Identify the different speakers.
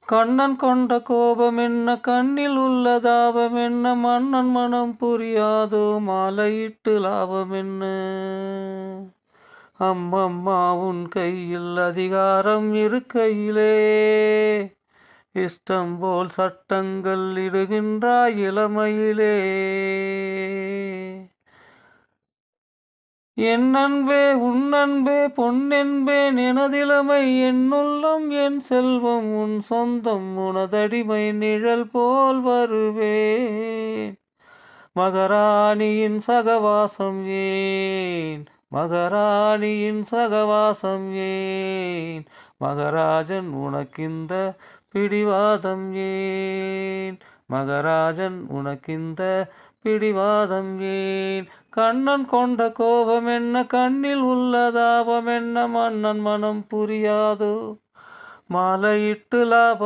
Speaker 1: கண்ணன் கொண்ட கோபமென்ன கண்ணில் உள்ள தாபமென்ன மன்னன் மனம் புரியாதோ மாலையிட்டு லாபமென்ன. அம்மம்மா உன் கையில் அதிகாரம் இருக்கையிலே இஷ்டம் போல் சட்டங்கள் இடுகின்றாய் இளமையிலே. என் அன்பே உன் அன்பே பொன்னென்பேன் எனதிளமை என்னுள்ளம் என் செல்வம் உன் சொந்தம் உனதடிமை நிழல் போல் வருவேன். மகாராணியின் சகவாசம் ஏன் மகாராணியின் சகவாசம் ஏன் மகராஜன் உனக்கிந்த பிடிவாதம் ஏன் மகராஜன் உனக்கிந்த பிடிவாதம் ஏன். கண்ணன் கொண்ட கோபம் என்ன கண்ணில் உள்ள தாபம் என்ன மன்னன் மனம் புரியாதோ மாலையிட்டு லாபம்